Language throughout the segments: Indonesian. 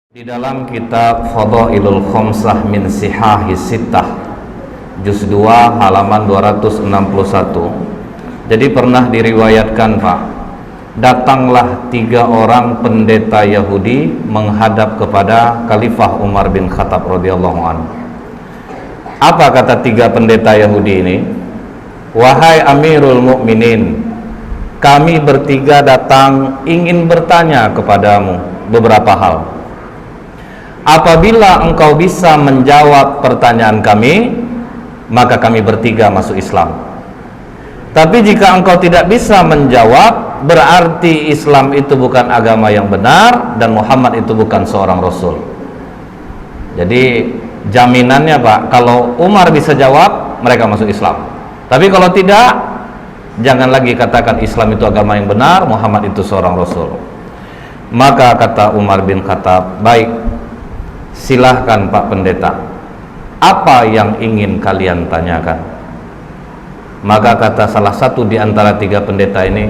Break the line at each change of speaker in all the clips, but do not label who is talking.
Di dalam kitab Fadhailul Khamsah min Sihahis Sittah juz 2 halaman 261. Jadi pernah diriwayatkan, Pak, datanglah 3 orang pendeta Yahudi menghadap kepada Khalifah Umar bin Khattab radhiyallahu anhu. Apa kata 3 pendeta Yahudi ini? Wahai Amirul Mukminin, kami bertiga datang ingin bertanya kepadamu beberapa hal. Apabila engkau bisa menjawab pertanyaan kami, maka kami bertiga masuk Islam. Tapi jika engkau tidak bisa menjawab, berarti Islam itu bukan agama yang benar dan Muhammad itu bukan seorang Rasul. Jadi jaminannya, Pak, kalau Umar bisa jawab, mereka masuk Islam. Tapi kalau tidak, jangan lagi katakan Islam itu agama yang benar, Muhammad itu seorang Rasul. Maka kata Umar bin Khattab, baik, silahkan Pak Pendeta, apa yang ingin kalian tanyakan? Maka kata salah satu di antara 3 pendeta ini,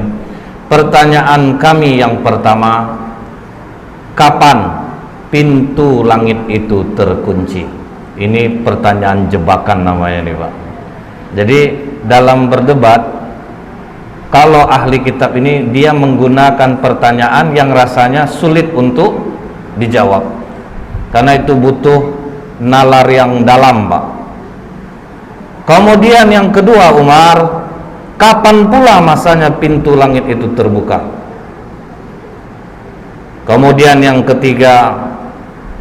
pertanyaan kami yang pertama, kapan pintu langit itu terkunci? Ini pertanyaan jebakan namanya nih, Pak. Jadi dalam berdebat, kalau ahli kitab ini dia menggunakan pertanyaan yang rasanya sulit untuk dijawab, karena itu butuh nalar yang dalam, Pak. Kemudian yang kedua, Umar, kapan pula masanya pintu langit itu terbuka? Kemudian yang ketiga,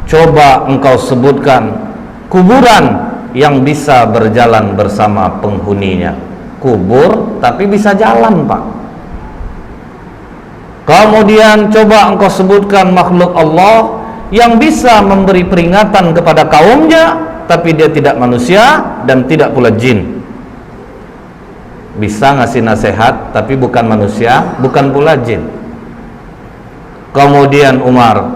coba engkau sebutkan kuburan yang bisa berjalan bersama penghuninya. Kubur tapi bisa jalan, Pak. Kemudian coba engkau sebutkan makhluk Allah yang bisa memberi peringatan kepada kaumnya, tapi dia tidak manusia dan tidak pula jin. Bisa ngasih nasihat, tapi bukan manusia, bukan pula jin. Kemudian Umar,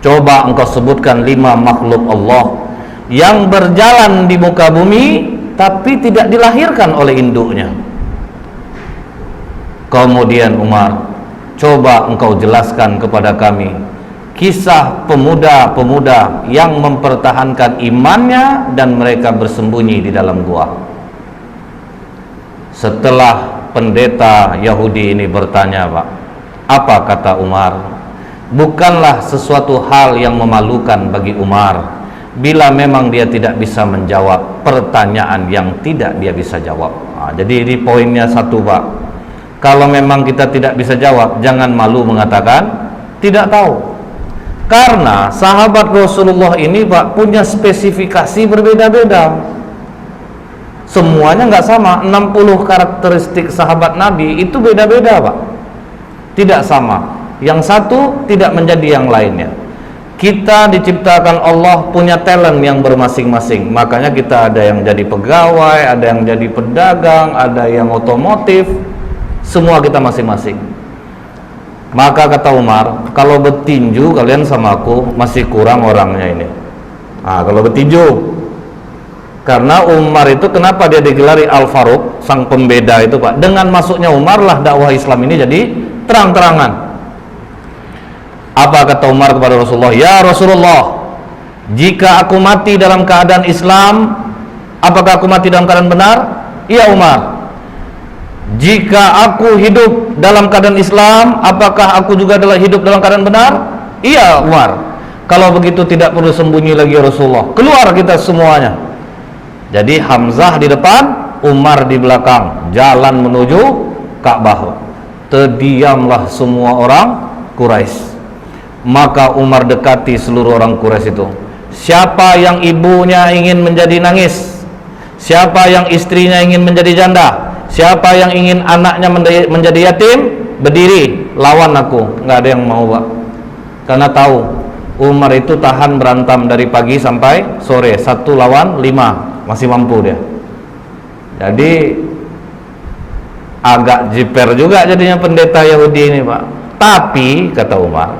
coba engkau sebutkan 5 makhluk Allah yang berjalan di muka bumi, tapi tidak dilahirkan oleh induknya. Kemudian Umar, coba engkau jelaskan kepada kami kisah pemuda-pemuda yang mempertahankan imannya dan mereka bersembunyi di dalam gua. Setelah pendeta Yahudi ini bertanya, Pak, apa kata Umar? Bukanlah sesuatu hal yang memalukan bagi Umar bila memang dia tidak bisa menjawab pertanyaan yang tidak dia bisa jawab. Jadi ini poinnya satu, Pak. Kalau memang kita tidak bisa jawab, jangan malu mengatakan tidak tahu. Karena sahabat Rasulullah ini, Pak, punya spesifikasi berbeda-beda. Semuanya nggak sama. 60 karakteristik sahabat Nabi itu beda-beda, Pak. Tidak sama. Yang satu tidak menjadi yang lainnya. Kita diciptakan Allah punya talent yang bermasing-masing. Makanya kita ada yang jadi pegawai, ada yang jadi pedagang, ada yang otomotif. Semua kita masing-masing. Maka kata Umar, kalau bertinju kalian sama aku masih kurang orangnya ini. Kalau bertinju, karena Umar itu kenapa dia digelari Al-Faruq, sang pembeda itu, Pak? Dengan masuknya Umar lah dakwah Islam ini jadi terang-terangan. Apa kata Umar kepada Rasulullah? Ya Rasulullah, jika aku mati dalam keadaan Islam, apakah aku mati dalam keadaan benar? Iya Umar. Jika aku hidup dalam keadaan Islam, apakah aku juga adalah hidup dalam keadaan benar? Iya Umar. Kalau begitu tidak perlu sembunyi lagi Rasulullah, keluar kita semuanya. Jadi Hamzah di depan, Umar di belakang, jalan menuju Ka'bah. Terdiamlah semua orang Quraisy. Maka Umar dekati seluruh orang Quraisy itu. Siapa yang ibunya ingin menjadi nangis? Siapa yang istrinya ingin menjadi janda? Siapa yang ingin anaknya menjadi yatim, berdiri lawan aku. Nggak ada yang mau, Pak. Karena tahu Umar itu tahan berantem dari pagi sampai sore, 1 lawan 5, masih mampu dia. Jadi agak jiper juga jadinya pendeta Yahudi ini, Pak. Tapi kata Umar,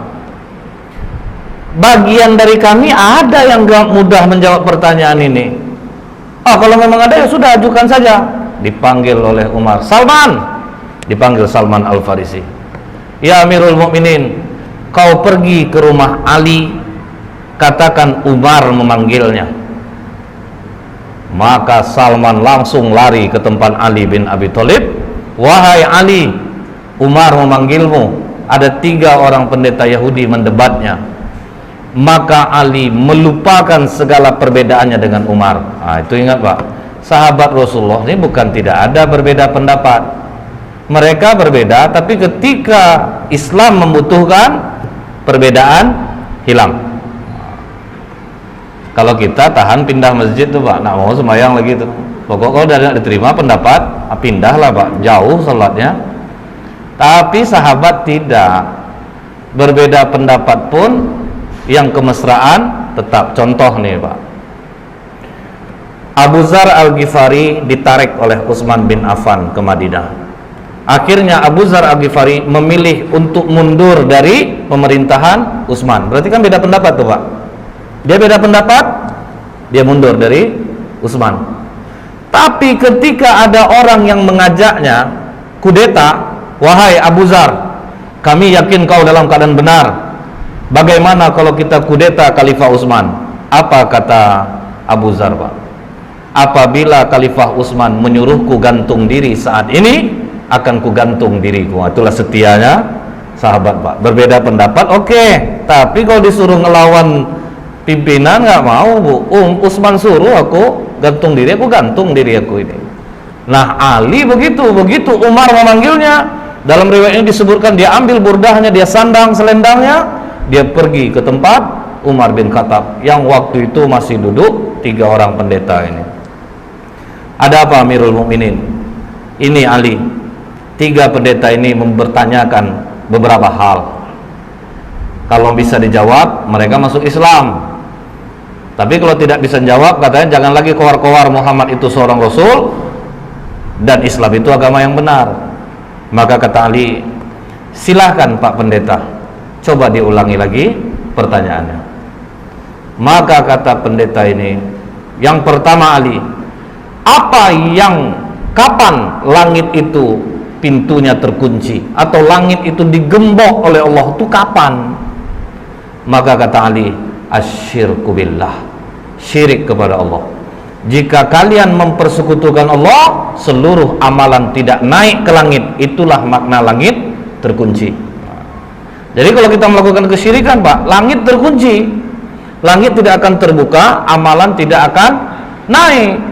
bagian dari kami ada yang gak mudah menjawab pertanyaan ini. Kalau memang ada ya sudah, ajukan saja. Dipanggil oleh Umar, Salman, dipanggil Salman Al-Farisi. Ya Amirul Mukminin, kau pergi ke rumah Ali katakan Umar memanggilnya. Maka Salman langsung lari ke tempat Ali bin Abi Thalib. Wahai Ali, Umar memanggilmu. Ada 3 orang pendeta Yahudi mendebatnya. Maka Ali melupakan segala perbedaannya dengan Umar. Itu ingat Pak, sahabat Rasulullah ini bukan tidak ada berbeda pendapat. Mereka berbeda, tapi ketika Islam membutuhkan, perbedaan hilang. Kalau kita tahan pindah masjid tuh Pak, nak mau sembahyang lagi tuh. Pokok kalau udah diterima pendapat, pindahlah Pak, jauh salatnya. Tapi sahabat tidak, berbeda pendapat pun yang kemesraan tetap. Contoh nih Pak, Abu Dzar Al-Ghifari ditarik oleh Utsman bin Affan ke Madinah. Akhirnya Abu Dzar Al-Ghifari memilih untuk mundur dari pemerintahan Utsman. Berarti kan beda pendapat tuh Pak. Dia beda pendapat, dia mundur dari Utsman. Tapi ketika ada orang yang mengajaknya kudeta, wahai Abu Dzar, kami yakin kau dalam keadaan benar. Bagaimana kalau kita kudeta Khalifah Utsman? Apa kata Abu Dzar Pak? Apabila Khalifah Utsman menyuruhku gantung diri saat ini, akan ku gantung diriku. Itulah setianya sahabat Pak. Berbeda pendapat, oke. Tapi kalau disuruh ngelawan pimpinan nggak mau Bu. Utsman suruh aku gantung diri, aku gantung diri aku ini. Nah Ali begitu Umar memanggilnya, dalam riwayat ini disebutkan dia ambil burdahnya, dia sandang selendangnya, dia pergi ke tempat Umar bin Khattab yang waktu itu masih duduk 3 orang pendeta ini. Ada apa Amirul Mukminin? Ini Ali, 3 pendeta ini mempertanyakan beberapa hal. Kalau bisa dijawab, mereka masuk Islam. Tapi kalau tidak bisa jawab, katanya jangan lagi kowar-kowar Muhammad itu seorang Rasul dan Islam itu agama yang benar. Maka kata Ali, silahkan Pak Pendeta, coba diulangi lagi pertanyaannya. Maka kata pendeta ini, yang pertama Ali, kapan langit itu pintunya terkunci atau langit itu digembok oleh Allah, itu kapan? Maka kata Ali, asyirku billah, syirik kepada Allah. Jika kalian mempersekutukan Allah, seluruh amalan tidak naik ke langit. Itulah makna langit terkunci. Jadi kalau kita melakukan kesyirikan Pak, langit terkunci, langit tidak akan terbuka, amalan tidak akan naik.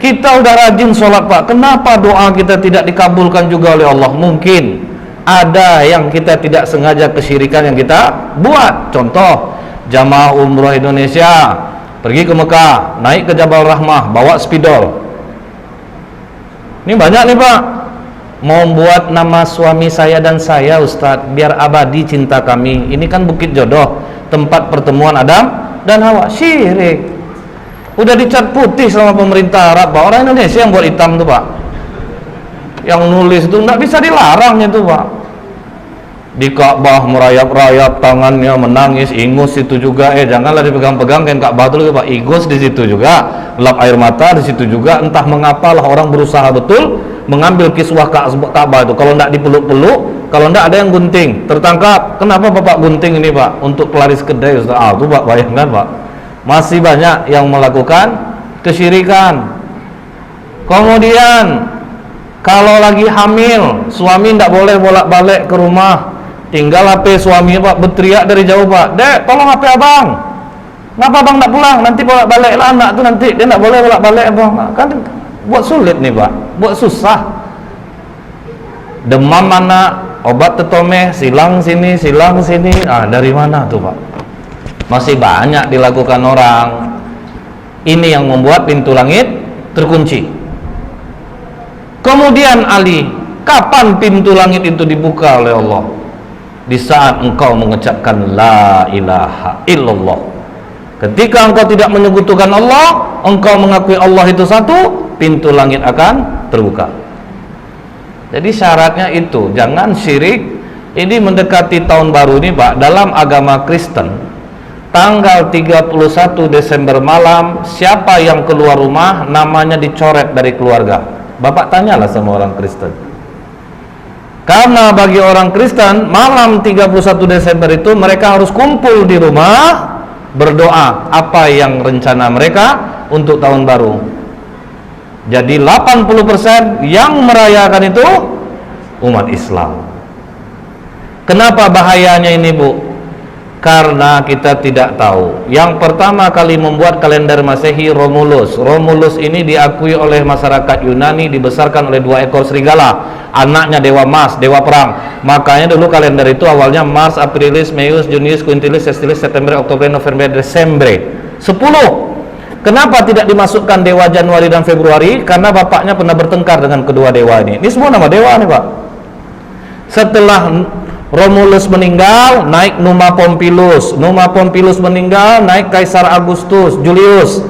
Kita udah rajin sholat Pak, kenapa doa kita tidak dikabulkan juga oleh Allah? Mungkin ada yang kita tidak sengaja kesyirikan yang kita buat. Contoh, jamaah umroh Indonesia pergi ke Mekah, naik ke Jabal Rahmah, bawa spidol. Ini banyak nih Pak, mau buat nama suami saya dan saya Ustadz, biar abadi cinta kami. Ini kan Bukit Jodoh, tempat pertemuan Adam dan Hawa. Syirik. Udah dicat putih sama pemerintah Arab Pak. Orang Indonesia yang buat hitam tuh Pak, yang nulis itu nggak bisa dilarang itu Pak. Di Ka'bah merayap-rayap, tangannya menangis, ingus itu juga. Janganlah dipegang-pegang kain Ka'bah itu Pak, ingus di situ juga, lap air mata di situ juga. Entah mengapalah orang berusaha betul mengambil kiswah Ka'bah itu. Kalau tidak dipeluk-peluk, kalau tidak ada yang gunting, tertangkap. Kenapa Bapak gunting ini Pak? Untuk pelaris kedai Ustaz. Itu Pak, bayangkan Pak, masih banyak yang melakukan kesyirikan. Kemudian kalau lagi hamil, suami tidak boleh bolak-balik ke rumah, tinggal HP suami Pak, berteriak dari jauh Pak, Dek tolong HP abang, kenapa abang tidak pulang, nanti bolak-balik lah anak tuh, nanti dia tidak boleh bolak-balik abang. Kan buat sulit nih Pak, buat susah. Demam anak, obat tetomeh, silang sini. Dari mana tuh Pak? Masih banyak dilakukan orang. Ini yang membuat pintu langit terkunci. Kemudian Ali, kapan pintu langit itu dibuka oleh Allah? Di saat engkau mengucapkan la ilaha illallah. Ketika engkau tidak menyekutukan Allah, engkau mengakui Allah itu satu, pintu langit akan terbuka. Jadi syaratnya itu, jangan syirik. Ini mendekati tahun baru ini Pak, dalam agama Kristen, tanggal 31 Desember malam, siapa yang keluar rumah namanya dicoret dari keluarga. Bapak tanyalah sama orang Kristen. Karena bagi orang Kristen, malam 31 Desember itu mereka harus kumpul di rumah, berdoa apa yang rencana mereka untuk tahun baru. Jadi 80% yang merayakan itu umat Islam. Kenapa bahayanya ini, Bu? Karena kita tidak tahu. Yang pertama kali membuat kalender Masehi Romulus. Romulus ini diakui oleh masyarakat Yunani, dibesarkan oleh 2 ekor serigala, anaknya dewa Mars, dewa perang. Makanya dulu kalender itu awalnya Mars, Aprilis, Meius, Junius, Quintilis, Sestilis, September, Oktober, November, Desember. 10. Kenapa tidak dimasukkan dewa Januari dan Februari? Karena bapaknya pernah bertengkar dengan kedua dewa ini. Ini semua nama dewa nih, Pak. Setelah Romulus meninggal, naik Numa Pompilius. Numa Pompilius meninggal, naik Kaisar Augustus Julius.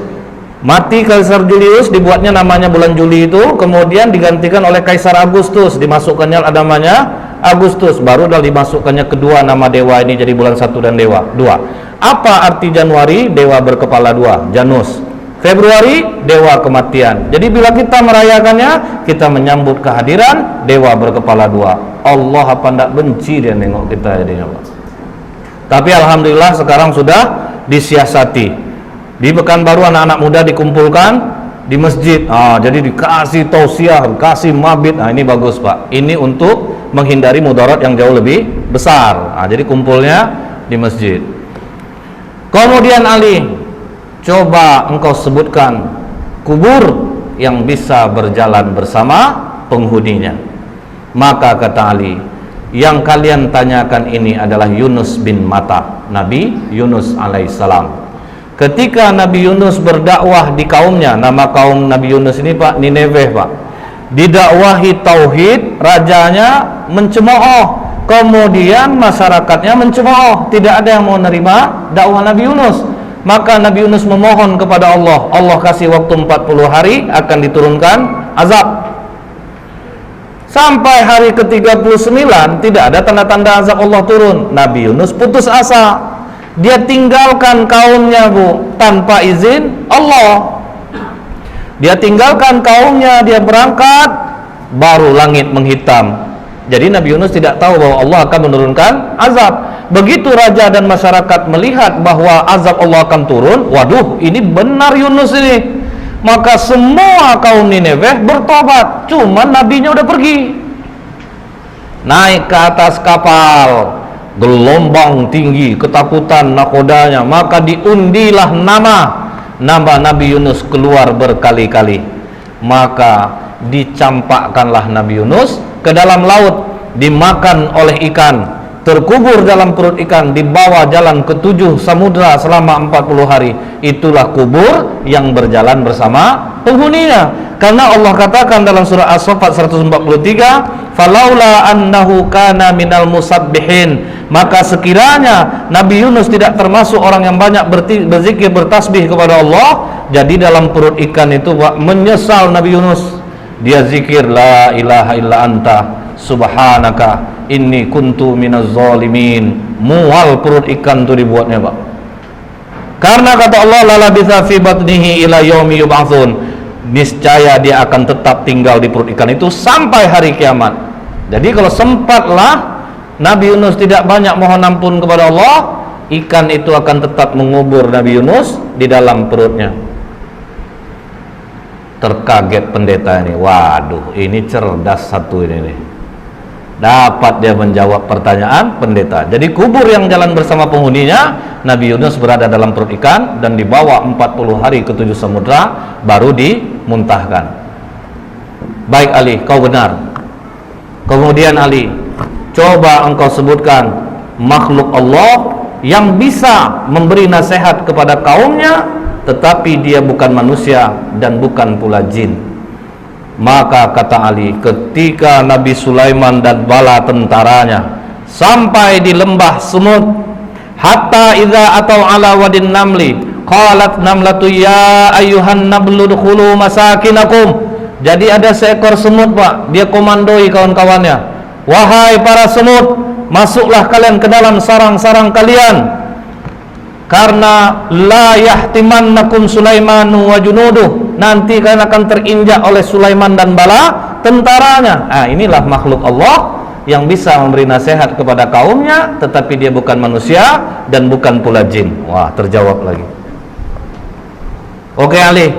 Mati Kaisar Julius, dibuatnya namanya bulan Juli itu, kemudian digantikan oleh Kaisar Augustus, dimasukkannya namanya Agustus, baru dimasukkannya kedua nama dewa ini jadi bulan 1 dan dewa 2. Apa arti Januari? Dewa berkepala 2, Janus. Februari, dewa kematian. Jadi bila kita merayakannya, kita menyambut kehadiran dewa berkepala 2. Allah apa tidak benci dia nengok kita jadinya, Pak. Tapi alhamdulillah sekarang sudah disiasati. Di Pekanbaru anak-anak muda dikumpulkan di masjid. Jadi dikasih tausiah, dikasih mabit. Ini bagus, Pak. Ini untuk menghindari mudarat yang jauh lebih besar. Jadi kumpulnya di masjid. Kemudian Ali, coba engkau sebutkan kubur yang bisa berjalan bersama penghuninya. Maka kata Ali, yang kalian tanyakan ini adalah Yunus bin Matta, Nabi Yunus alaihissalam. Ketika Nabi Yunus berdakwah di kaumnya, nama kaum Nabi Yunus ini, Pak, Nineveh, Pak, didakwahi tauhid, rajanya mencemooh, kemudian masyarakatnya mencemooh, tidak ada yang mau menerima dakwah Nabi Yunus. Maka Nabi Yunus memohon kepada Allah. Allah kasih waktu 40 hari akan diturunkan azab. Sampai hari ke-39 tidak ada tanda-tanda azab Allah turun. Nabi Yunus putus asa. Dia tinggalkan kaumnya, Bu, tanpa izin Allah. Dia tinggalkan kaumnya, dia berangkat, baru langit menghitam. Jadi Nabi Yunus tidak tahu bahwa Allah akan menurunkan azab. Begitu raja dan masyarakat melihat bahwa azab Allah akan turun, waduh, ini benar Yunus ini. Maka semua kaum Nineveh bertobat, cuman nabinya udah pergi. Naik ke atas kapal, gelombang tinggi, ketakutan nakodanya, maka diundilah nama Nabi Yunus keluar berkali-kali. Maka dicampakkanlah Nabi Yunus ke dalam laut, dimakan oleh ikan, terkubur dalam perut ikan, dibawa jalan ke 7 samudra selama 40 hari. Itulah kubur yang berjalan bersama penghuninya. Karena Allah katakan dalam surah As-Saffat 143, falaula annahu kana minal musabbihin, maka sekiranya Nabi Yunus tidak termasuk orang yang banyak berzikir, bertasbih kepada Allah, jadi dalam perut ikan itu, Pak, menyesal Nabi Yunus. Dia zikir la ilaha illa anta subhanaka inni kuntu minaz zalimin. Mual perut ikan itu dibuatnya, Pak. Karena kata Allah, la labitha fi batnihi ila yaumi yub'atsun, niscaya dia akan tetap tinggal di perut ikan itu sampai hari kiamat. Jadi kalau sempatlah Nabi Yunus tidak banyak mohon ampun kepada Allah, ikan itu akan tetap mengubur Nabi Yunus di dalam perutnya. Terkaget pendeta ini, waduh, ini cerdas satu ini nih. Dapat dia menjawab pertanyaan pendeta. Jadi kubur yang jalan bersama penghuninya, Nabi Yunus berada dalam perut ikan dan dibawa 40 hari ke 7 samudra, baru dimuntahkan. Baik Ali, kau benar. Kemudian Ali, coba engkau sebutkan makhluk Allah yang bisa memberi nasihat kepada kaumnya, tetapi dia bukan manusia dan bukan pula jin. Maka kata Ali, ketika Nabi Sulaiman dan bala tentaranya sampai di lembah semut, hatta idza atau ala wadin namli qalat namlatu ya ayyuhan nablu dukhulu masakinakum. Jadi ada seekor semut, Pak, dia komandoi kawan-kawannya, wahai para semut, masuklah kalian ke dalam sarang-sarang kalian, karena la yahtimannakum Sulaimanu wa junuduh, nanti kalian akan terinjak oleh Sulaiman dan bala tentaranya. Inilah makhluk Allah yang bisa memberi nasihat kepada kaumnya, tetapi dia bukan manusia dan bukan pula jin. Wah, terjawab lagi. Oke Ali,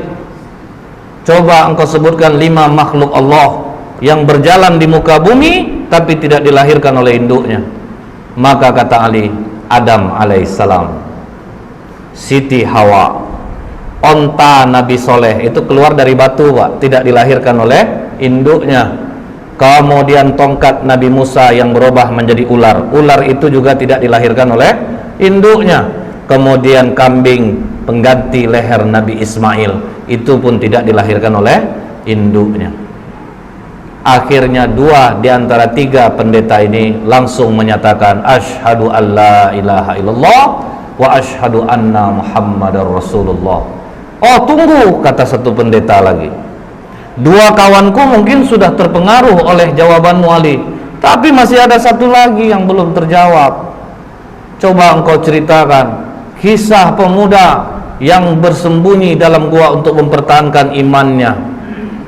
coba engkau sebutkan 5 makhluk Allah yang berjalan di muka bumi tapi tidak dilahirkan oleh induknya. Maka kata Ali, Adam alaihissalam, Siti Hawa, onta Nabi Soleh itu keluar dari batu Pak, tidak dilahirkan oleh induknya. Kemudian tongkat Nabi Musa yang berubah menjadi ular, ular itu juga tidak dilahirkan oleh induknya. Kemudian kambing pengganti leher Nabi Ismail, itu pun tidak dilahirkan oleh induknya. Akhirnya 2 di antara 3 pendeta ini langsung menyatakan asyhadu alla ilaha illallah wa asyhadu anna muhammadar rasulullah. Oh tunggu, kata satu pendeta lagi, 2 kawanku mungkin sudah terpengaruh oleh jawabanmu Ali, tapi masih ada satu lagi yang belum terjawab. Coba engkau ceritakan kisah pemuda yang bersembunyi dalam gua untuk mempertahankan imannya.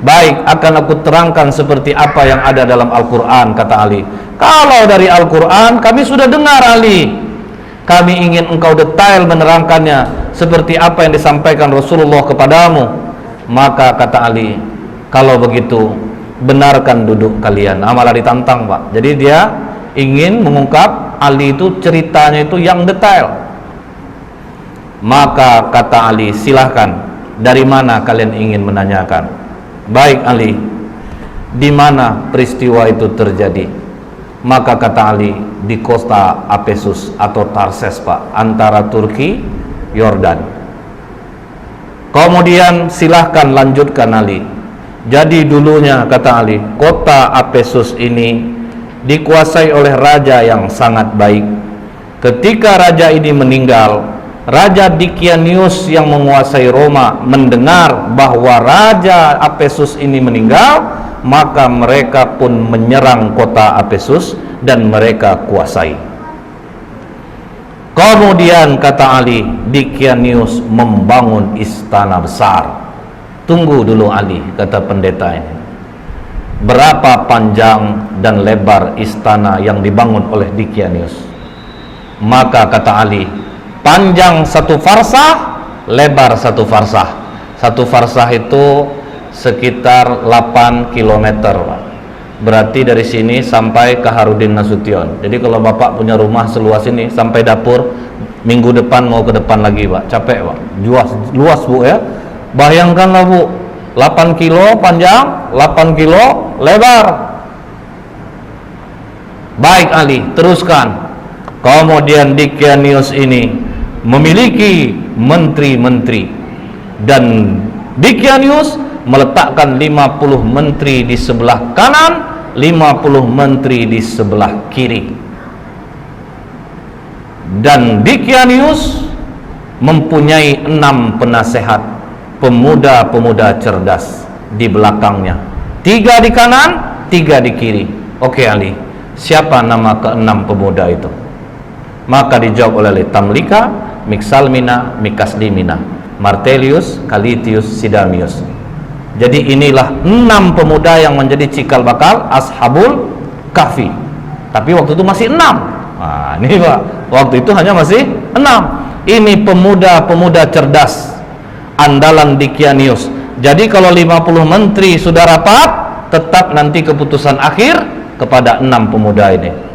Baik, akan aku terangkan seperti apa yang ada dalam Al-Quran, kata Ali. Kalau dari Al-Quran kami sudah dengar Ali, kami ingin engkau detail menerangkannya seperti apa yang disampaikan Rasulullah kepadamu. Maka kata Ali, kalau begitu benarkan duduk kalian. Malah ditantang Pak. Jadi dia ingin mengungkap Ali itu ceritanya itu yang detail. Maka kata Ali, silahkan, dari mana kalian ingin menanyakan? Baik Ali, di mana peristiwa itu terjadi? Maka kata Ali, di kota Apesus atau Tarses Pak, antara Turki, Yordan. Kemudian silahkan lanjutkan Ali. Jadi dulunya kata Ali, kota Apesus ini dikuasai oleh raja yang sangat baik. Ketika raja ini meninggal, Raja Dikianius yang menguasai Roma mendengar bahwa Raja Apesus ini meninggal, maka mereka pun menyerang kota Apesus dan mereka kuasai. Kemudian kata Ali, Dikianius membangun istana besar. Tunggu dulu Ali, kata pendeta ini, berapa panjang dan lebar istana yang dibangun oleh Dikianius? Maka kata Ali, panjang 1 farsah, lebar 1 farsah. 1 farsah itu sekitar 8 km Pak. Berarti dari sini sampai ke Harudin Nasution. Jadi kalau Bapak punya rumah seluas ini sampai dapur, minggu depan mau ke depan lagi Pak, capek Pak. Luas Bu ya. Bayangkanlah Bu, 8 kilo panjang, 8 kilo lebar. Baik Ali, teruskan. Kemudian Dikianius ini memiliki menteri-menteri, dan Dikianius meletakkan 50 menteri di sebelah kanan, 50 menteri di sebelah kiri. Dan Dikianius mempunyai 6 penasehat, pemuda-pemuda cerdas di belakangnya, 3 di kanan, 3 di kiri. Oke Ali, siapa nama ke-6 pemuda itu? Maka dijawab oleh Tamlika, Mixalmina, Mikaslimina, Martelius, Calitius, Sidamius. Jadi inilah 6 pemuda yang menjadi cikal bakal Ashabul Kahfi. Tapi waktu itu masih 6. Nah, ini Pak, waktu itu hanya masih 6. Ini pemuda-pemuda cerdas andalan Dikianius. Jadi kalau 50 menteri sudah rapat, tetap nanti keputusan akhir kepada 6 pemuda ini.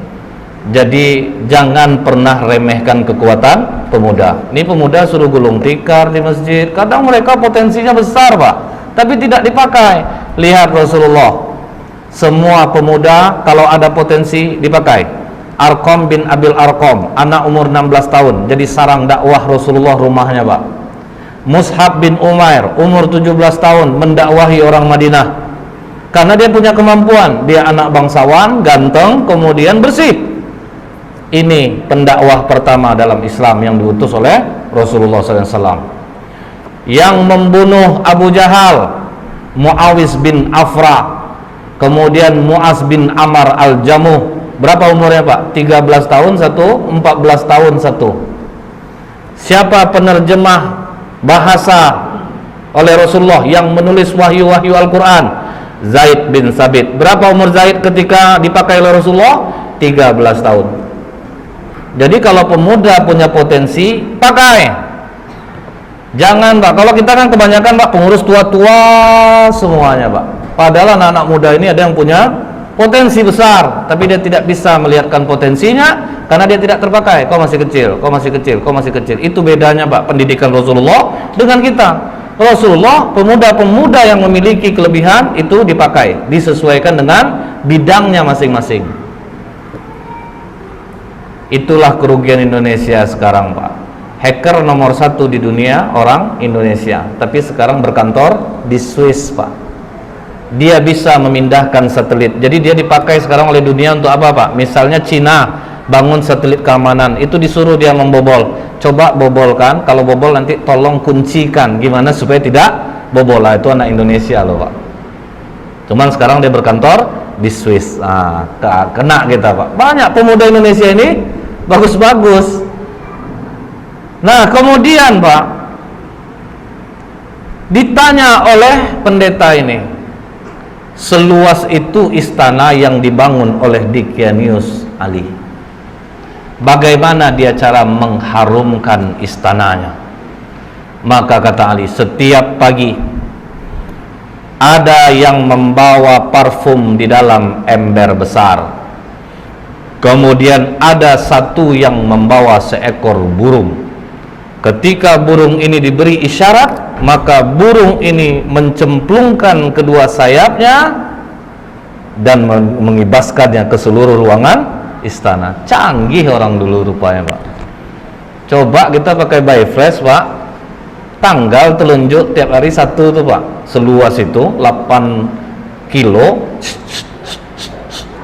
Jadi jangan pernah remehkan kekuatan pemuda. Ini pemuda suruh gulung tikar di masjid. Kadang mereka potensinya besar Pak, tapi tidak dipakai. Lihat Rasulullah, semua pemuda kalau ada potensi dipakai. Arqam bin Abil Arqam, anak umur 16 tahun, jadi sarang dakwah Rasulullah rumahnya Pak. Mus'hab bin Umair, umur 17 tahun, mendakwahi orang Madinah. Karena dia punya kemampuan, dia anak bangsawan, ganteng, kemudian bersih. Ini pendakwah pertama dalam Islam yang diutus oleh Rasulullah SAW. Yang membunuh Abu Jahal, Muawiz bin Afra, kemudian Muaz bin Amar al-Jamuh. Berapa umurnya Pak? 13 tahun satu, 14 tahun satu. Siapa penerjemah bahasa oleh Rasulullah yang menulis wahyu-wahyu Al-Quran? Zaid bin Sabit. Berapa umur Zaid ketika dipakai oleh Rasulullah? 13 tahun. Jadi kalau pemuda punya potensi, pakai. Jangan Pak, kalau kita kan kebanyakan Pak pengurus tua-tua semuanya Pak. Padahal anak-anak muda ini ada yang punya potensi besar, tapi dia tidak bisa melihatkan potensinya karena dia tidak terpakai. Kau masih kecil, kau masih kecil, kau masih kecil. Itu bedanya Pak pendidikan Rasulullah dengan kita. Rasulullah, pemuda-pemuda yang memiliki kelebihan itu dipakai, disesuaikan dengan bidangnya masing-masing. Itulah kerugian Indonesia sekarang Pak. Hacker nomor 1 di dunia orang Indonesia, tapi sekarang berkantor di Swiss Pak. Dia bisa memindahkan satelit. Jadi dia dipakai sekarang oleh dunia untuk apa Pak? Misalnya Cina bangun satelit keamanan, itu disuruh dia membobol. Coba bobolkan, kalau bobol nanti tolong kuncikan gimana supaya tidak bobol. Lah itu anak Indonesia loh Pak. Cuman sekarang dia berkantor di Swiss. Kena kita Pak. Banyak pemuda Indonesia ini bagus-bagus. Nah kemudian Pak, ditanya oleh pendeta ini, seluas itu istana yang dibangun oleh Dikianius Ali, bagaimana dia cara mengharumkan istananya? Maka kata Ali, setiap pagi ada yang membawa parfum di dalam ember besar, kemudian ada satu yang membawa seekor burung. Ketika burung ini diberi isyarat, maka burung ini mencemplungkan kedua sayapnya dan mengibaskannya ke seluruh ruangan istana. Canggih orang dulu rupanya Pak. Coba kita pakai Bifresh Pak, tanggal telunjuk tiap hari satu tuh Pak, seluas itu 8 kilo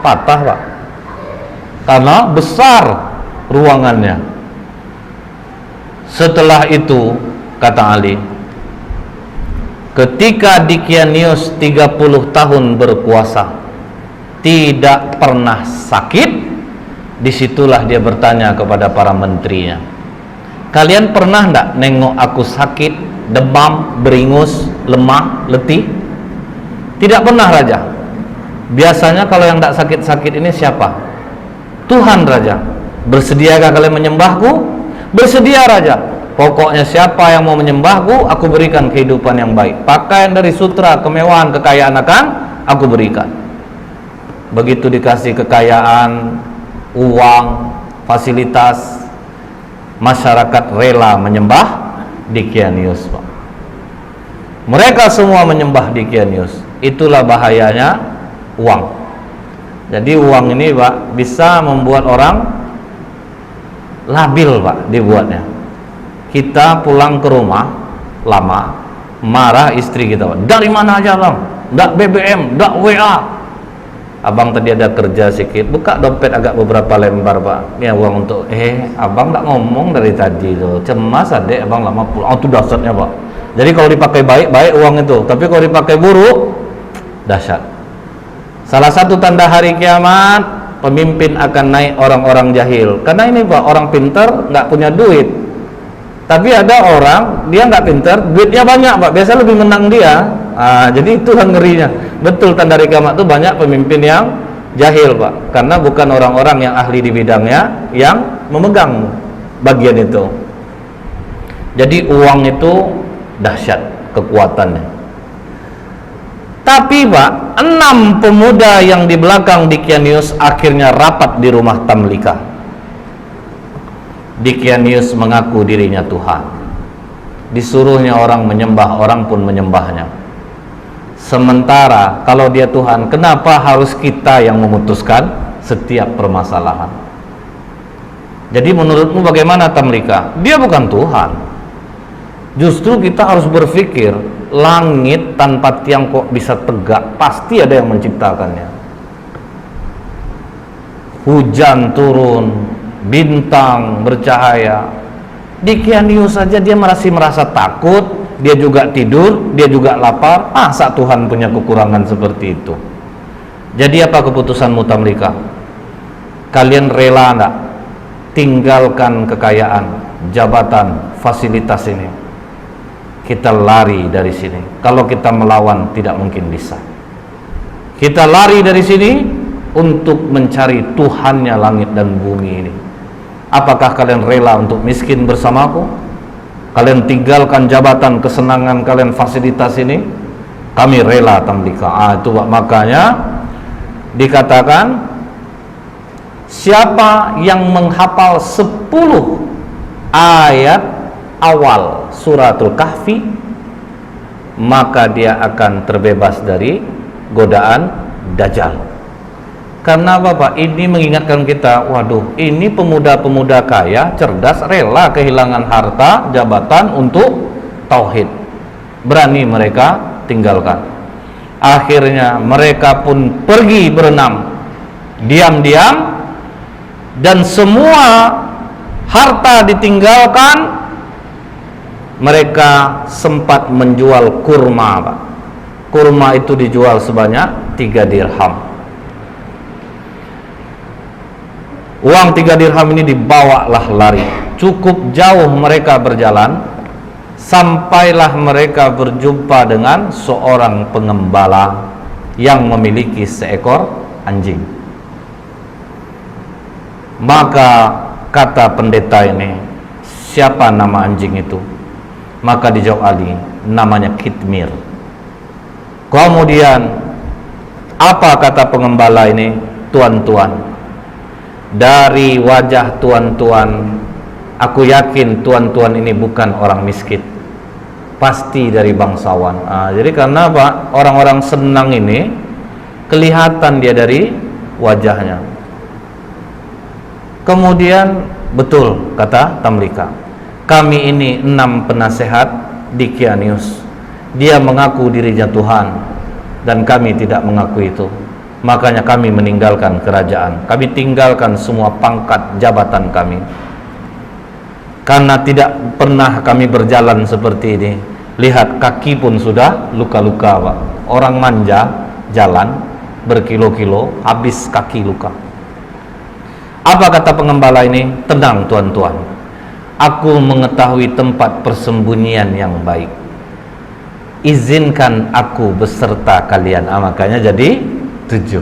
patah Pak, karena besar ruangannya. Setelah itu kata Ali, ketika Dikianius 30 tahun berkuasa tidak pernah sakit, disitulah dia bertanya kepada para menterinya, kalian pernah enggak nengok aku sakit, demam, beringus, lemah, letih? Tidak pernah Raja. Biasanya kalau yang enggak sakit-sakit ini siapa? Tuhan Raja. Bersediakah kalian menyembahku? Bersedia Raja. Pokoknya siapa yang mau menyembahku, aku berikan kehidupan yang baik. Pakaian dari sutra, kemewahan, kekayaan akan aku berikan. Begitu dikasih kekayaan, uang, fasilitas, masyarakat rela menyembah Dikianius Pak. Mereka semua menyembah Dikianius. Itulah bahayanya uang. Jadi uang ini Pak bisa membuat orang labil Pak dibuatnya. Kita pulang ke rumah lama, marah istri kita Pak, dari mana aja Bang? Nggak BBM, nggak WA. Abang tadi ada kerja sedikit, buka dompet agak beberapa lembar Pak, ya uang untuk abang nggak ngomong dari tadi tuh, cemas adek abang lama pulang. Itu dahsyatnya Pak. Jadi kalau dipakai baik uang itu, tapi kalau dipakai buruk dahsyat. Salah satu tanda hari kiamat, pemimpin akan naik orang-orang jahil. Karena ini Pak, orang pintar nggak punya duit, tapi ada orang dia nggak pintar, duitnya banyak Pak, biasa lebih menang dia. Jadi itulah ngerinya. Betul tanda hari kiamat itu banyak pemimpin yang jahil Pak, karena bukan orang-orang yang ahli di bidangnya yang memegang bagian itu. Jadi uang itu dahsyat kekuatannya. Tapi Pak, 6 pemuda yang di belakang Dikianius akhirnya rapat di rumah Tamlika. Dikianius mengaku dirinya Tuhan. Disuruhnya orang menyembah, orang pun menyembahnya. Sementara kalau dia Tuhan, kenapa harus kita yang memutuskan setiap permasalahan? Jadi menurutmu bagaimana Tamlika? Dia bukan Tuhan. Justru kita harus berpikir, langit tanpa tiang kok bisa tegak? Pasti ada yang menciptakannya. Hujan turun, bintang bercahaya. Dikianius saja dia masih merasa takut, dia juga tidur, dia juga lapar. Masa Tuhan punya kekurangan seperti itu? Jadi apa keputusanmu Tamlika? Kalian rela enggak tinggalkan kekayaan, jabatan, fasilitas ini? Kita lari dari sini. Kalau kita melawan tidak mungkin bisa. Kita lari dari sini untuk mencari Tuhannya langit dan bumi ini. Apakah kalian rela untuk miskin bersamaku? Kalian tinggalkan jabatan, kesenangan kalian, fasilitas ini? Kami rela, tamlika. Itu makanya dikatakan, siapa yang menghafal 10 ayat awal suratul Kahfi, maka dia akan terbebas dari godaan Dajjal. Karena Bapak, ini mengingatkan kita, waduh, ini pemuda-pemuda kaya, cerdas, rela kehilangan harta, jabatan untuk tauhid. Berani mereka tinggalkan. Akhirnya mereka pun pergi berenam diam-diam, dan semua harta ditinggalkan. Mereka sempat menjual kurma, Pak. Kurma itu dijual sebanyak 3 dirham. Uang 3 dirham ini dibawalah lari. Cukup jauh mereka berjalan, sampailah mereka berjumpa dengan seorang pengembala yang memiliki seekor anjing. Maka kata pendeta ini, siapa nama anjing itu? Maka dijawab Ali, namanya Kitmir. Kemudian apa kata pengembala ini? Tuan-tuan, dari wajah tuan-tuan, aku yakin tuan-tuan ini bukan orang miskin, pasti dari bangsawan. Jadi karena apa? Orang-orang senang ini kelihatan dia dari wajahnya. Kemudian betul kata Tamlika, kami ini 6 penasehat Dikianius. Dia mengaku dirinya Tuhan dan kami tidak mengaku itu. Makanya kami meninggalkan kerajaan, kami tinggalkan semua pangkat jabatan kami, karena tidak pernah kami berjalan seperti ini. Lihat, kaki pun sudah luka-luka, Pak. Orang manja jalan berkilo-kilo, habis kaki luka. Apa kata pengembala ini? Tenang tuan-tuan, aku mengetahui tempat persembunyian yang baik, izinkan aku beserta kalian. Makanya jadi 7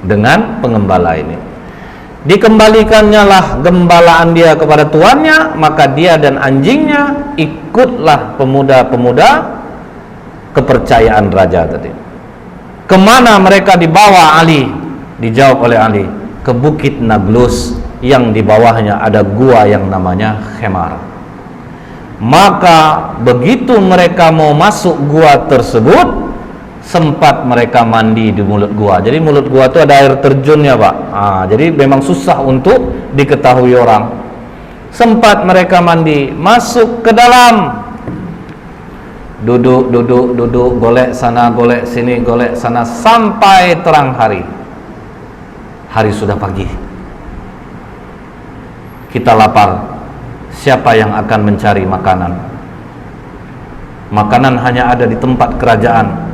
dengan pengembala ini. Dikembalikannya lah gembalaan dia kepada tuannya, maka dia dan anjingnya ikutlah pemuda-pemuda kepercayaan raja tadi. Kemana mereka dibawa Ali? Dijawab oleh Ali, ke Bukit Nablus yang di bawahnya ada gua yang namanya Khemar. Maka begitu mereka mau masuk gua tersebut, sempat mereka mandi di mulut gua. Jadi mulut gua itu ada air terjunnya, Pak. Jadi memang susah untuk diketahui orang. Sempat mereka mandi, masuk ke dalam, duduk, golek sana, golek sini, golek sana, sampai terang hari. Hari sudah pagi. Kita lapar. Siapa yang akan mencari makanan? Makanan hanya ada di tempat kerajaan.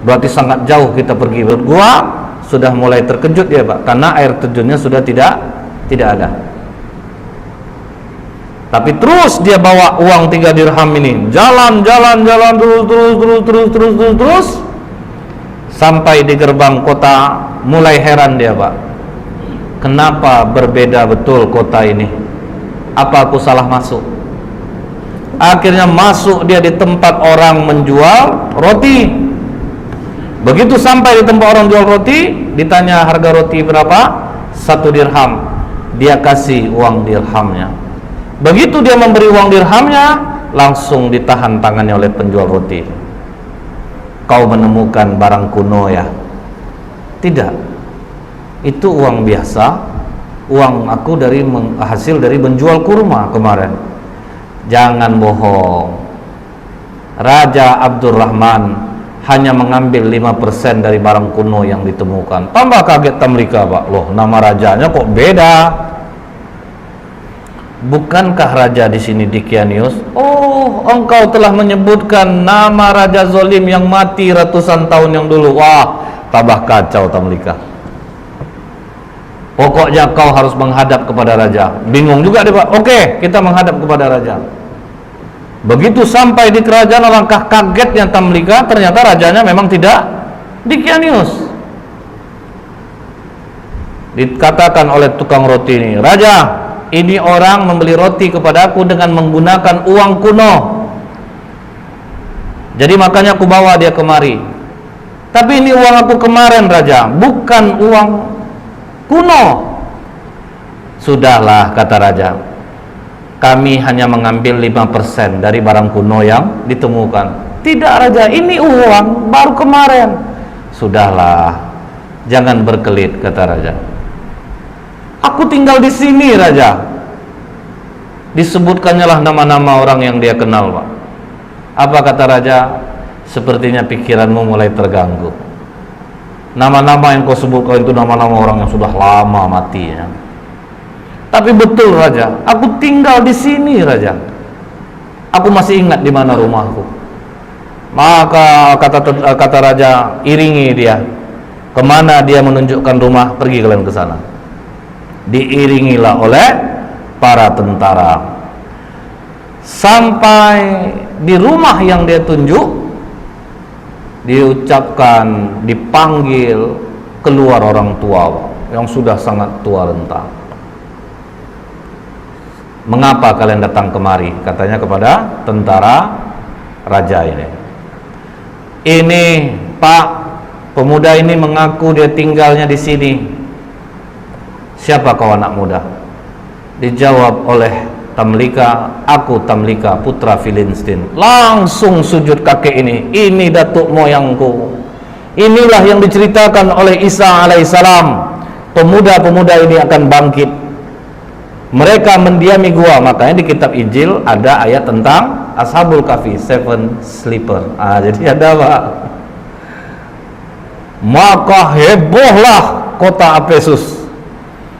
Berarti sangat jauh kita pergi. Gua sudah mulai terkejut ya, Pak, karena air terjunnya sudah tidak ada. Tapi terus dia bawa uang 3 dirham ini, jalan terus sampai di gerbang kota. Mulai heran dia, Pak, kenapa berbeda betul kota ini? Apa aku salah masuk? Akhirnya masuk dia di tempat orang menjual roti. Begitu sampai di tempat orang jual roti, ditanya harga roti berapa? 1 dirham. Dia kasih uang dirhamnya. Begitu dia memberi uang dirhamnya, langsung ditahan tangannya oleh penjual roti. Kau menemukan barang kuno ya? Tidak, itu uang biasa. Uang aku dari hasil dari menjual kurma kemarin. Jangan bohong. Raja Abdurrahman hanya mengambil 5% dari barang kuno yang ditemukan. Tambah kaget Tamlika, Pak. Loh, nama rajanya kok beda? Bukankah raja di sini Dikianius? Oh, engkau telah menyebutkan nama raja zolim yang mati ratusan tahun yang dulu. Wah, tambah kacau Tamlika. Pokoknya kau harus menghadap kepada raja. Bingung juga dia, Pak. Oke, kita menghadap kepada raja. Begitu sampai di kerajaan, alangkah kagetnya Tamlika, ternyata rajanya memang tidak Dikianius. Dikatakan oleh tukang roti ini, "Raja, ini orang membeli roti kepadaku dengan menggunakan uang kuno. Jadi makanya aku bawa dia kemari. Tapi ini uang aku kemarin, Raja, bukan uang kuno." "Sudahlah," kata raja, "kami hanya mengambil 5% dari barang kuno yang ditemukan." "Tidak, Raja, ini uang baru kemarin." "Sudahlah, jangan berkelit," kata raja. "Aku tinggal di sini, Raja." Disebutkannya lah nama-nama orang yang dia kenal, Pak. Apa kata raja? "Sepertinya pikiranmu mulai terganggu. Nama-nama yang kau sebutkan itu nama-nama orang yang sudah lama mati ya." "Tapi betul, Raja, aku tinggal di sini, Raja. Aku masih ingat di mana rumahku." Maka kata raja, "Iringi dia. Kemana dia menunjukkan rumah, pergi kalian ke sana." Diiringilah oleh para tentara sampai di rumah yang dia tunjuk. Diucapkan, dipanggil keluar orang tua yang sudah sangat tua renta. "Mengapa kalian datang kemari?" katanya kepada tentara raja ini. "Ini, Pak, pemuda ini mengaku dia tinggalnya di sini." "Siapa kau, anak muda?" Dijawab oleh Tamlika, "Aku Tamlika, putra Filistin." Langsung sujud kakek ini datuk moyangku. Inilah yang diceritakan oleh Isa alaihissalam. Pemuda-pemuda ini akan bangkit. Mereka mendiami gua. Makanya di kitab Injil ada ayat tentang Ashabul Kahfi, seven sleeper. Jadi ada, Pak. Maka hebohlah kota Efesus.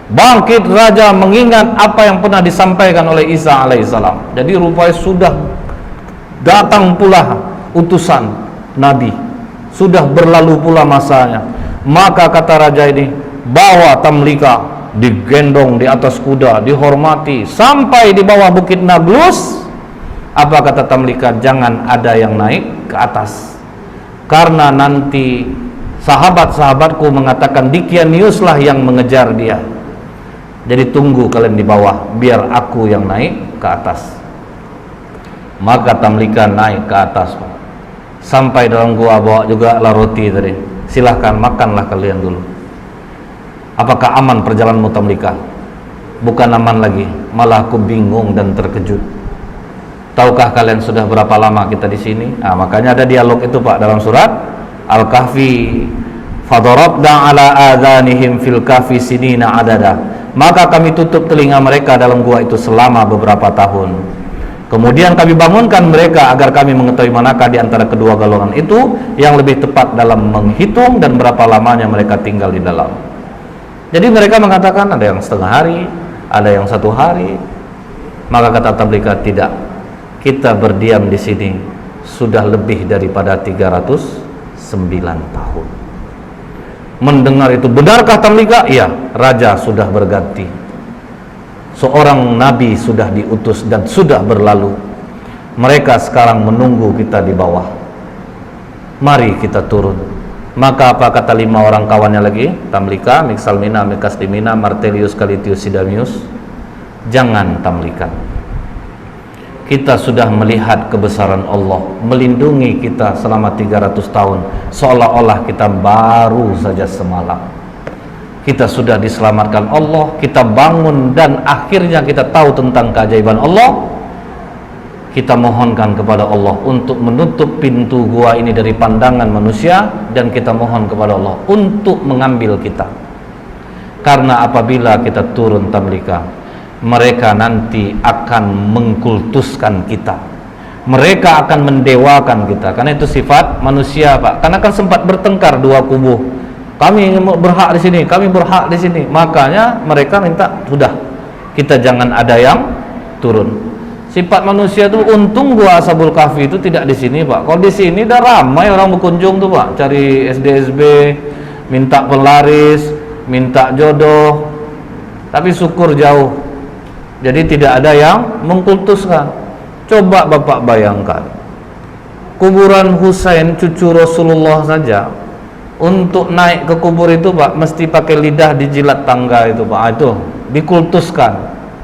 Bangkit raja mengingat apa yang pernah disampaikan oleh Isa alaihissalam. Jadi rupanya sudah datang pula utusan Nabi, sudah berlalu pula masanya. Maka kata raja ini, bawa Tamlika, digendong di atas kuda, dihormati sampai di bawah bukit Nablus. Apa kata Tamlika? Jangan ada yang naik ke atas, karena nanti sahabat-sahabatku mengatakan Dikianiuslah yang mengejar dia. Jadi tunggu kalian di bawah, biar aku yang naik ke atas. Maka Tamlika naik ke atas, Pak. Sampai dalam gua, bawa juga lah roti tadi. Silahkan makanlah kalian dulu. Apakah aman perjalananmu, Tamlika? Bukan aman lagi, malah aku bingung dan terkejut. Tahukah kalian sudah berapa lama kita di sini? Makanya ada dialog itu, Pak, dalam surat Al-Kahfi. Fadarabna ala adhanihim fil kahfi sinina adada. Maka kami tutup telinga mereka dalam gua itu selama beberapa tahun. Kemudian kami bangunkan mereka agar kami mengetahui manakah di antara kedua golongan itu yang lebih tepat dalam menghitung dan berapa lamanya mereka tinggal di dalam. Jadi mereka mengatakan ada yang setengah hari, ada yang 1 hari. Maka kata Tamlika, tidak, kita berdiam di sini sudah lebih daripada 309 tahun. Mendengar itu, benarkah Tamlika? Iya, raja sudah berganti. Seorang nabi sudah diutus dan sudah berlalu. Mereka sekarang menunggu kita di bawah. Mari kita turun. Maka apa kata 5 orang kawannya lagi? Tamlika, Miksalmina, Mikasdimina, Martelius, Kalitius, Sidamius. Jangan, Tamlika. Kita sudah melihat kebesaran Allah melindungi kita selama 300 tahun, seolah-olah kita baru saja semalam. Kita sudah diselamatkan Allah, kita bangun dan akhirnya kita tahu tentang keajaiban Allah. Kita mohonkan kepada Allah untuk menutup pintu gua ini dari pandangan manusia, dan kita mohon kepada Allah untuk mengambil kita. Karena apabila kita turun, Tamlika, mereka nanti akan mengkultuskan kita. Mereka akan mendewakan kita. Karena itu sifat manusia, Pak. Karena kan sempat bertengkar dua kubu. Kami berhak di sini, kami berhak di sini. Makanya mereka minta, sudah, kita jangan ada yang turun. Sifat manusia itu, untung gua Ashabul Kahfi itu tidak di sini, Pak. Kalau di sini udah ramai orang berkunjung tuh, Pak. Cari SDSB, minta pelaris, minta jodoh. Tapi syukur jauh. Jadi tidak ada yang mengkultuskan. Coba Bapak bayangkan, kuburan Husain cucu Rasulullah saja untuk naik ke kubur itu Pak mesti pakai lidah dijilat tangga itu Pak. Itu dikultuskan.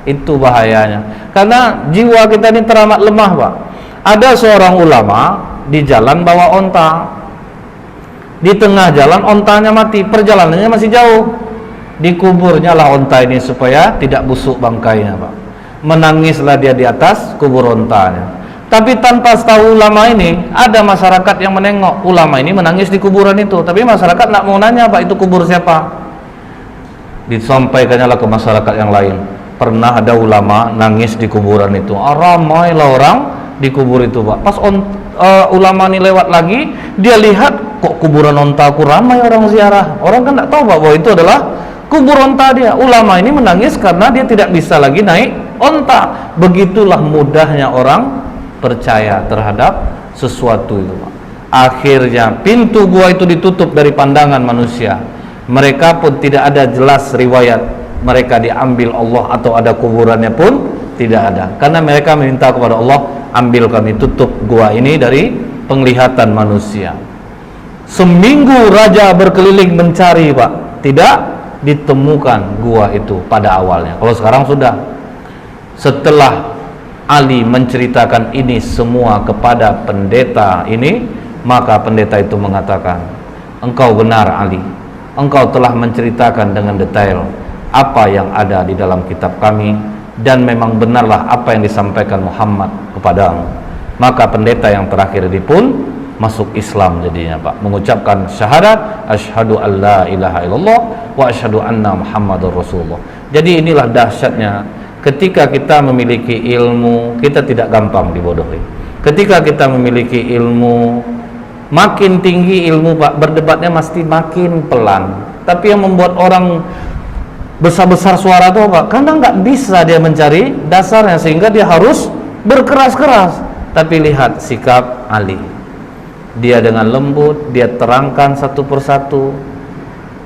Itu bahayanya. Karena jiwa kita ini teramat lemah Pak. Ada seorang ulama di jalan bawa onta. Di tengah jalan ontanya mati, perjalanannya masih jauh. Dikuburnya lah onta ini supaya tidak busuk bangkainya Pak. Menangislah dia di atas kubur ontanya. Tapi tanpa tahu ulama ini, ada masyarakat yang menengok ulama ini menangis di kuburan itu. Tapi masyarakat nak mau nanya Pak, itu kubur siapa? Disampaikannya lah ke masyarakat yang lain. Pernah ada ulama nangis di kuburan itu. Ramailah orang di kubur itu Pak. Pas ulama ini lewat lagi, dia lihat kok kuburan onta aku ramai orang ziarah. Orang kan tak tahu Pak bahwa itu adalah kubur onta dia. Ulama ini menangis karena dia tidak bisa lagi naik onta. Begitulah mudahnya orang percaya terhadap sesuatu itu Pak. Akhirnya pintu gua itu ditutup dari pandangan manusia. Mereka pun tidak ada jelas riwayat mereka diambil Allah atau ada kuburannya pun tidak ada. Karena mereka meminta kepada Allah, ambil kami, tutup gua ini dari penglihatan manusia. Seminggu raja berkeliling mencari Pak, tidak ditemukan gua itu pada awalnya. Kalau sekarang sudah. Setelah Ali menceritakan ini semua kepada pendeta ini, maka pendeta itu mengatakan, engkau benar Ali, engkau telah menceritakan dengan detail apa yang ada di dalam kitab kami, dan memang benarlah apa yang disampaikan Muhammad kepadamu. Maka pendeta yang terakhir ini pun masuk Islam jadinya Pak, mengucapkan syahadat asyhadu alla ilaha illallah wa asyhadu anna muhammadur rasulullah. Jadi inilah dahsyatnya ketika kita memiliki ilmu, kita tidak gampang dibodohi. Ketika kita memiliki ilmu, makin tinggi ilmu Pak, berdebatnya mesti makin pelan. Tapi yang membuat orang besar-besar suara itu Pak, karena nggak bisa dia mencari dasarnya, sehingga dia harus berkeras-keras. Tapi lihat sikap Ali, dia dengan lembut, dia terangkan satu persatu,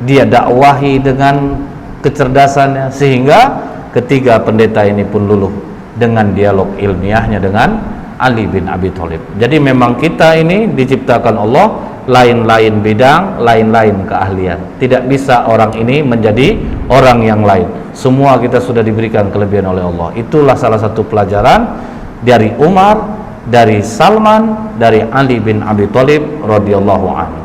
dia dakwahi dengan kecerdasannya, sehingga ketiga pendeta ini pun luluh dengan dialog ilmiahnya dengan Ali bin Abi Thalib. Jadi memang kita ini diciptakan Allah lain-lain bidang, lain-lain keahlian. Tidak bisa orang ini menjadi orang yang lain. Semua kita sudah diberikan kelebihan oleh Allah. Itulah salah satu pelajaran dari Umar, dari Salman, dari Ali bin Abi Thalib radhiyallahu anhu.